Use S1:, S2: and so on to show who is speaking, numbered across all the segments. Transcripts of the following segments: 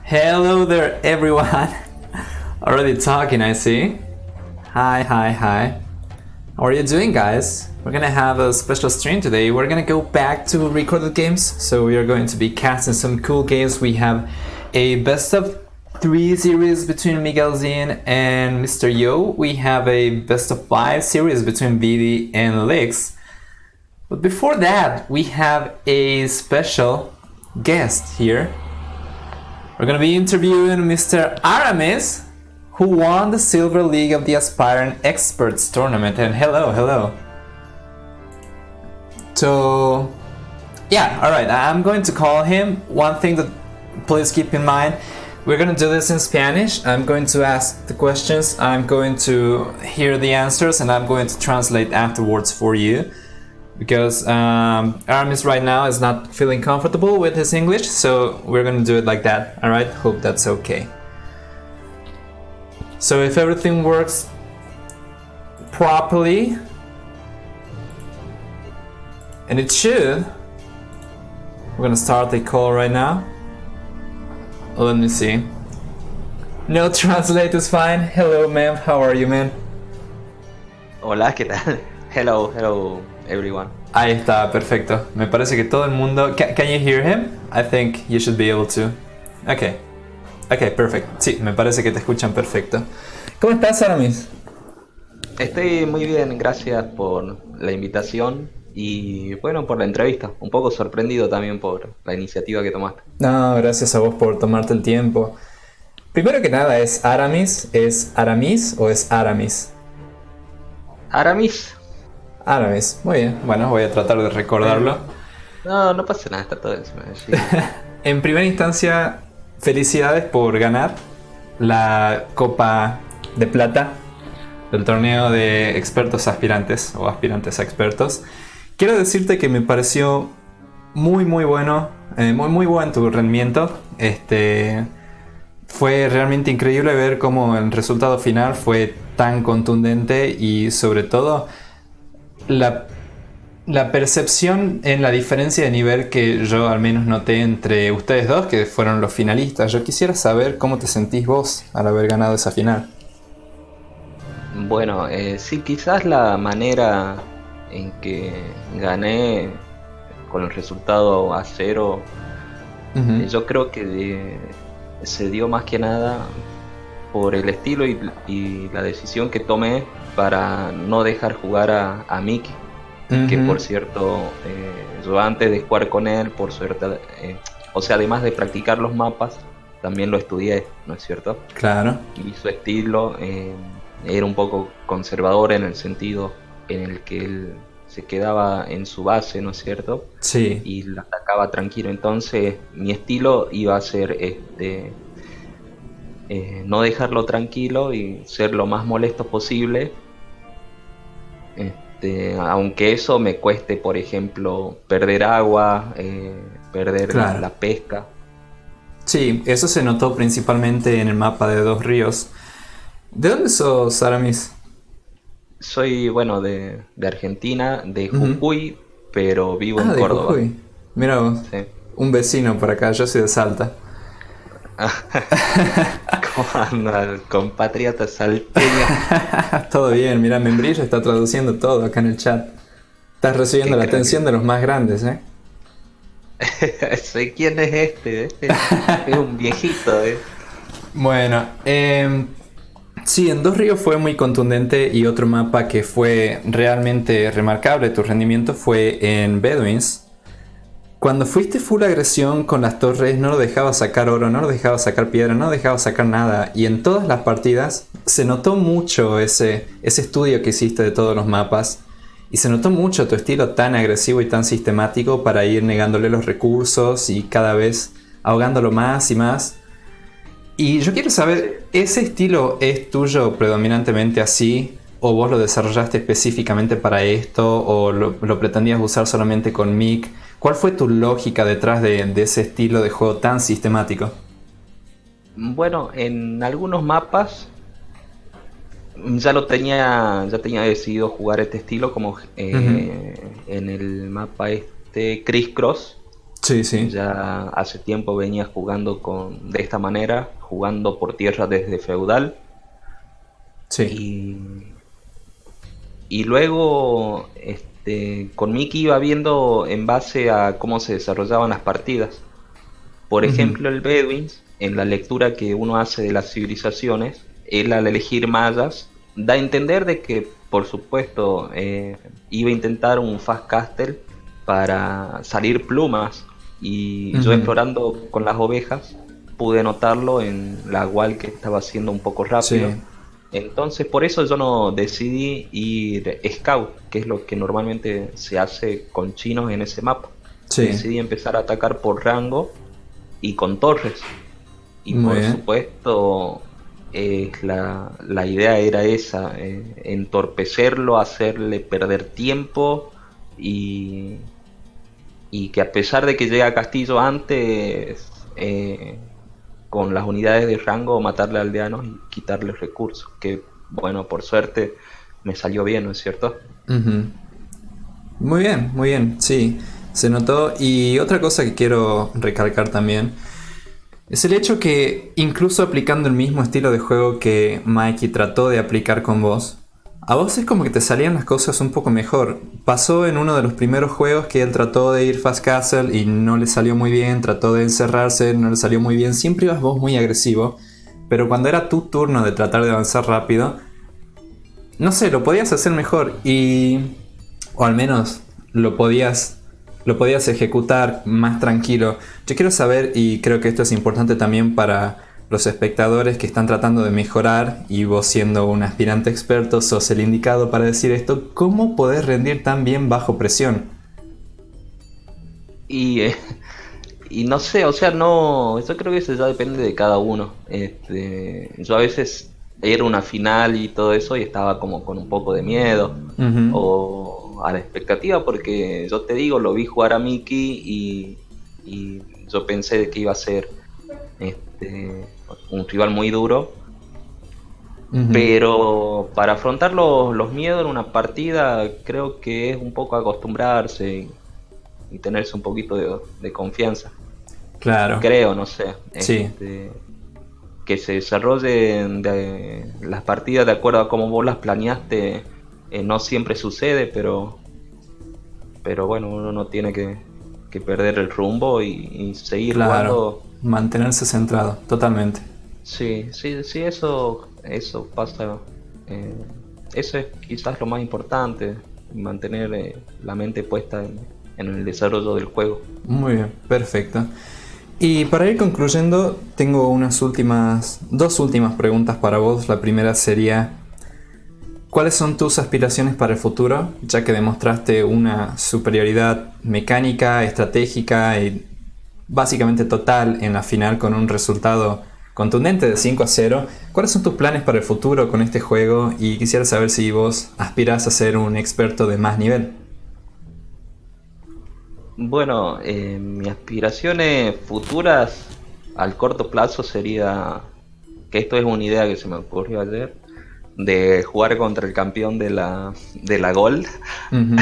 S1: Hello there, everyone. Already talking, I see. Hi. How are you doing, guys? We're gonna have a special stream today. We're gonna go back to recorded games. So we are going to be casting some cool games. We have a best of 3 series between Miguel Zin and Mr. Yo. We have a best of 5 series between Vidi and Lix. But before that, we have a special guest here. We're gonna be interviewing Mr. Aramis, who won the Silver League of the Aspirant Experts Tournament. And hello. So, yeah, alright, I'm going to call him. One thing that please keep in mind, we're gonna do this in Spanish. I'm going to ask the questions, I'm going to hear the answers, and I'm going to translate afterwards for you. Because Aramis right now is not feeling comfortable with his English, so we're gonna do it like that, alright? Hope that's okay. So if everything works properly, and it should, we're gonna start the call right now. Let me see. No translate is fine. Hello, ma'am. How are you, man?
S2: Hola, ¿qué tal? Hello, everyone.
S1: Ahí está, perfecto. Me parece que todo el mundo... Can you hear him? I think you should be able to. Okay, perfect. Sí, me parece que te escuchan perfecto. ¿Cómo estás, Aramis?
S2: Estoy muy bien, gracias por la invitación y bueno, por la entrevista. Un poco sorprendido también por la iniciativa que tomaste.
S1: No, gracias a vos por tomarte el tiempo. Primero que nada, ¿es Aramis? ¿Es Aramis o es Aramis?
S2: Aramis.
S1: Aramis, muy bien. Bueno, voy a tratar de recordarlo.
S2: No pasa nada, está todo encima. Sí.
S1: En primera instancia, felicidades por ganar la Copa de Plata del torneo de expertos aspirantes o aspirantes a expertos. Quiero decirte que me pareció muy bueno, muy buen tu rendimiento. Fue realmente increíble ver cómo el resultado final fue tan contundente y sobre todo la percepción en la diferencia de nivel que yo al menos noté entre ustedes dos, que fueron los finalistas. Yo quisiera saber cómo te sentís vos al haber ganado esa final.
S2: Bueno, sí, quizás la manera en que gané con el resultado a 0, yo creo que se dio más que nada por el estilo y la decisión que tomé para no dejar jugar a Mickey. Que por cierto, yo antes de jugar con él, por suerte, o sea, además de practicar los mapas, también lo estudié, ¿no es cierto?
S1: Claro.
S2: Y su estilo era un poco conservador en el sentido en el que él se quedaba en su base, ¿no es cierto?
S1: Sí.
S2: Y la atacaba tranquilo. Entonces, mi estilo iba a ser no dejarlo tranquilo y ser lo más molesto posible. Aunque eso me cueste, por ejemplo, perder agua, perder
S1: claro.
S2: la pesca.
S1: Sí, eso se notó principalmente en el mapa de Dos Ríos. ¿De dónde sos, Aramis?
S2: Soy, bueno, de Argentina, de Jujuy, pero vivo en
S1: de
S2: Córdoba.
S1: Jujuy. Mira vos,
S2: Sí.
S1: Un vecino por acá, yo soy de Salta.
S2: ¿Cómo anda el compatriota salteño?
S1: Todo bien, mira, Membrillo está traduciendo todo acá en el chat. Estás recibiendo la atención de los más grandes, ¿eh?
S2: Sé quién es este. Es un viejito,
S1: Bueno, sí, en Dos Ríos fue muy contundente y otro mapa que fue realmente remarcable tu rendimiento fue en Bedouins. Cuando fuiste full agresión con las torres, no lo dejabas sacar oro, no lo dejabas sacar piedra, no lo dejabas sacar nada. Y en todas las partidas se notó mucho ese estudio que hiciste de todos los mapas. Y se notó mucho tu estilo tan agresivo y tan sistemático para ir negándole los recursos y cada vez ahogándolo más y más. Y yo quiero saber, ¿ese estilo es tuyo predominantemente así? ¿O vos lo desarrollaste específicamente para esto? ¿O lo pretendías usar solamente con Mick? ¿Cuál fue tu lógica detrás de ese estilo de juego tan sistemático?
S2: Bueno, en algunos mapas ya tenía decidido jugar este estilo, como en el mapa Criss Cross.
S1: Sí, sí.
S2: Ya hace tiempo venía jugando de esta manera, jugando por tierra desde feudal.
S1: Sí.
S2: Y, y luego con Mickey iba viendo en base a cómo se desarrollaban las partidas. Por
S1: Ujú.
S2: ejemplo, el Bedouins, en la lectura que uno hace de las civilizaciones, él al elegir mayas, da a entender de que, por supuesto, iba a intentar un Fast Castle para salir plumas. Y yo
S1: Ujú.
S2: explorando con las ovejas, pude notarlo en la wall que estaba haciendo un poco rápido.
S1: Sí.
S2: Entonces, por eso yo no decidí ir Scout, que es lo que normalmente se hace con chinos en ese mapa.
S1: Sí.
S2: Decidí empezar a atacar por rango y con torres. Y
S1: Muy
S2: por
S1: bien.
S2: supuesto, la idea era esa, entorpecerlo, hacerle perder tiempo y, y que a pesar de que llegue a Castillo antes, con las unidades de rango, matarle a aldeanos y quitarle recursos. Que bueno, por suerte me salió bien, ¿no es cierto?
S1: Ujú. Muy bien, sí, se notó. Y otra cosa que quiero recalcar también es el hecho que incluso aplicando el mismo estilo de juego que Mikey trató de aplicar con vos, a vos es como que te salían las cosas un poco mejor. Pasó en uno de los primeros juegos que él trató de ir Fast Castle y no le salió muy bien, trató de encerrarse, no le salió muy bien, siempre ibas vos muy agresivo, pero cuando era tu turno de tratar de avanzar rápido, no sé, lo podías hacer mejor y... o al menos lo podías, lo podías ejecutar más tranquilo. Yo quiero saber, y creo que esto es importante también para los espectadores que están tratando de mejorar, y vos siendo un aspirante experto sos el indicado para decir esto, ¿cómo podés rendir tan bien bajo presión?
S2: Y, y no sé, o sea, no, yo creo que eso ya depende de cada uno. Yo a veces era una final y todo eso y estaba como con un poco de miedo
S1: Ujú.
S2: o a la expectativa porque yo te digo, lo vi jugar a Mickey y yo pensé que iba a ser este, un rival muy duro,
S1: Ujú.
S2: pero para afrontar los miedos en una partida creo que es un poco acostumbrarse y tenerse un poquito de confianza.
S1: Claro,
S2: Creo, no sé,
S1: sí,
S2: que se desarrollen las partidas de acuerdo a cómo vos las planeaste, no siempre sucede, pero bueno, uno no tiene que perder el rumbo y seguir
S1: claro.
S2: jugando.
S1: Mantenerse centrado, totalmente.
S2: Sí, sí, sí, eso pasa. eh, Eso es quizás lo más importante, mantener la mente puesta en el desarrollo del juego.
S1: Muy bien, perfecto. Y para ir concluyendo, tengo dos últimas preguntas para vos. La primera sería, ¿cuáles son tus aspiraciones para el futuro? Ya que demostraste una superioridad mecánica, estratégica y básicamente total en la final con un resultado contundente de 5-0. ¿Cuáles son tus planes para el futuro con este juego? Y quisiera saber si vos aspirás a ser un experto de más nivel.
S2: Bueno, mis aspiraciones futuras al corto plazo sería, que esto es una idea que se me ocurrió ayer, de jugar contra el campeón de la Gold,
S1: Ujú.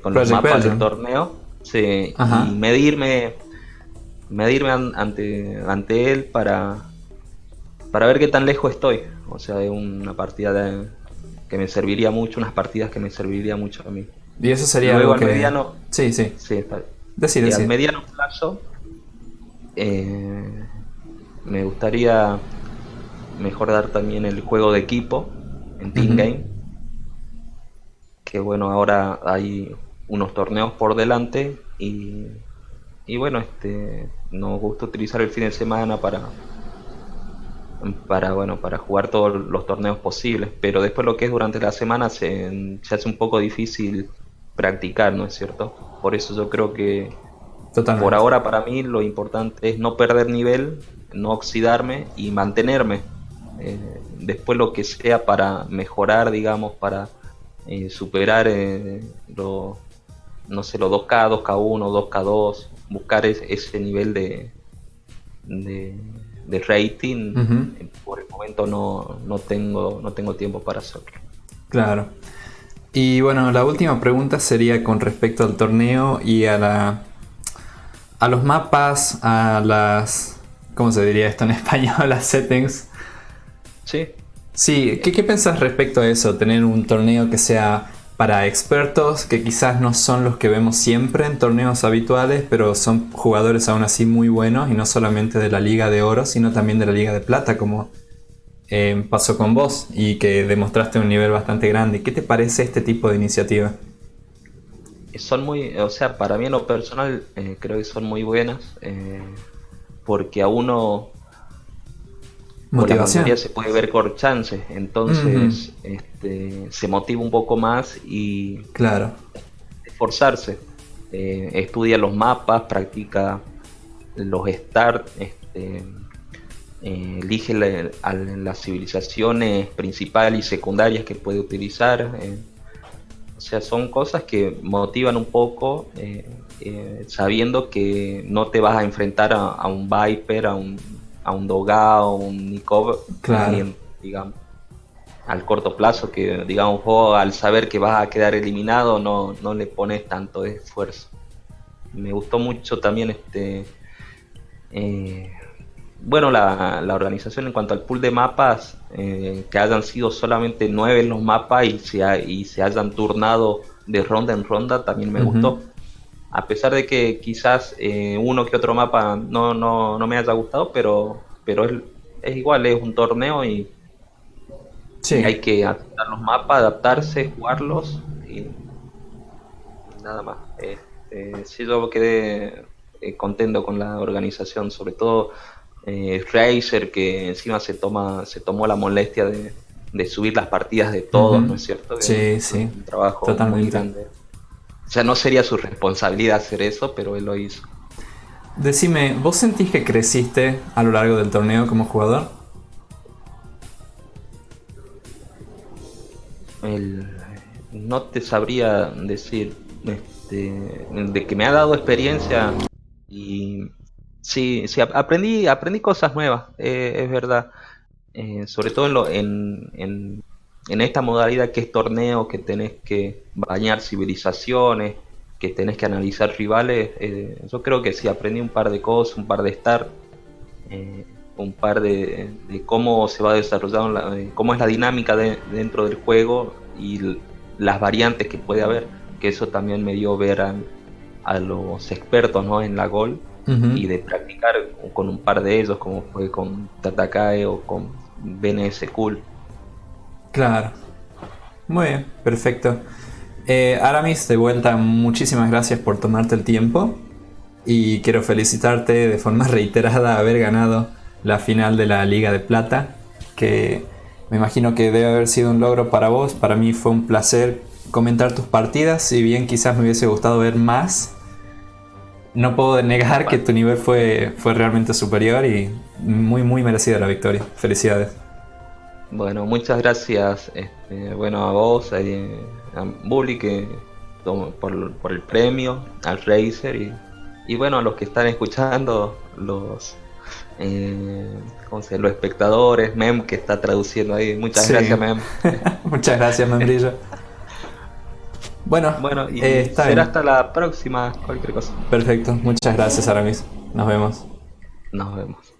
S2: con los
S1: Project
S2: mapas del
S1: Belgium.
S2: torneo, sí, y
S1: Ajá.
S2: medirme ante él para ver qué tan lejos estoy. O sea, es una partida que me serviría mucho, unas partidas que me serviría mucho a mí.
S1: Y eso sería
S2: Luego
S1: algo
S2: al
S1: que...
S2: mediano,
S1: Sí, sí.
S2: sí, está.
S1: Decir,
S2: Y al
S1: decir.
S2: mediano plazo, eh, me gustaría mejorar también el juego de equipo en Team
S1: Ujú.
S2: Game, que bueno, ahora hay unos torneos por delante y bueno, nos gusta utilizar el fin de semana para jugar todos los torneos posibles, pero después lo que es durante la semana se hace un poco difícil practicar, ¿no es cierto? Por eso yo creo que por
S1: Totalmente.
S2: ahora para mí lo importante es no perder nivel, no oxidarme y mantenerme. Después lo que sea para mejorar, digamos, para superar no sé, los 2K, 2K1, 2K2, buscar ese nivel de, de rating,
S1: Ujú.
S2: por el momento no tengo tiempo para hacerlo.
S1: Claro. Y bueno, la última pregunta sería con respecto al torneo y a a los mapas, a las... ¿Cómo se diría esto en español? Las settings.
S2: Sí.
S1: Sí, ¿qué pensás respecto a eso? Tener un torneo que sea para expertos, que quizás no son los que vemos siempre en torneos habituales, pero son jugadores aún así muy buenos, y no solamente de la Liga de Oro, sino también de la Liga de Plata, como pasó con vos, y que demostraste un nivel bastante grande. ¿Qué te parece este tipo de iniciativa?
S2: Son muy, o sea, para mí en lo personal creo que son muy buenas, porque a uno o la mayoría
S1: Motivación.
S2: se puede ver con chances,
S1: Ujú.
S2: entonces se motiva un poco más y
S1: Claro,
S2: esforzarse. Estudia los mapas, practica los start, elige las civilizaciones principales y secundarias que puede utilizar. O sea, son cosas que motivan un poco, sabiendo que no te vas a enfrentar a un Viper, a un Dogao, un Nikov,
S1: claro.
S2: digamos, al corto plazo, que digamos vos al saber que vas a quedar eliminado no le pones tanto esfuerzo. Me gustó mucho también eh, bueno, la organización en cuanto al pool de mapas, que hayan sido solamente 9 los mapas y se hayan turnado de ronda en ronda, también me
S1: Ujú.
S2: gustó. A pesar de que quizás uno que otro mapa no me haya gustado, pero es igual, es un torneo y
S1: Sí.
S2: hay que aceptar los mapas, adaptarse, jugarlos y nada más. Sí, yo quedé contento con la organización, sobre todo Razer, que encima se tomó la molestia de subir las partidas de todos,
S1: Ujú.
S2: ¿no es cierto? Que
S1: Sí,
S2: es
S1: sí,
S2: un trabajo muy
S1: totalmente.
S2: grande. O sea, no sería su responsabilidad hacer eso, pero él lo hizo.
S1: Decime, ¿vos sentís que creciste a lo largo del torneo como jugador?
S2: El, no te sabría decir de que me ha dado experiencia y sí, sí aprendí cosas nuevas, es verdad. Sobre todo en esta modalidad que es torneo, que tenés que bañar civilizaciones, que tenés que analizar rivales, yo creo que sí aprendí un par de cosas, un par de start, un par de cómo se va desarrollando, cómo es la dinámica dentro del juego y las variantes que puede haber, que eso también me dio ver a los expertos, ¿no?, en la Gol,
S1: Ujú.
S2: y de practicar con un par de ellos, como fue con Tatakae o con BNS Cool.
S1: Claro. Muy bien, perfecto. Aramis, de vuelta, muchísimas gracias por tomarte el tiempo, y quiero felicitarte de forma reiterada haber ganado la final de la Liga de Plata, que me imagino que debe haber sido un logro para vos. Para mí fue un placer comentar tus partidas, si bien quizás me hubiese gustado ver más. No puedo negar que
S2: Bueno,
S1: tu nivel fue realmente superior, y muy muy merecida la victoria. Felicidades.
S2: bueno, muchas gracias, bueno, a vos, a Bully, por el premio, al Razer y bueno, a los que están escuchando, eh, ¿cómo se llama?, los espectadores, Mem, que está traduciendo ahí. Muchas
S1: Sí.
S2: gracias, Mem.
S1: Muchas gracias, membrillo. Bueno,
S2: Bueno, y
S1: está
S2: será
S1: bien.
S2: hasta la próxima, cualquier cosa.
S1: Perfecto. Muchas gracias, Aramis. Nos vemos.
S2: Nos vemos.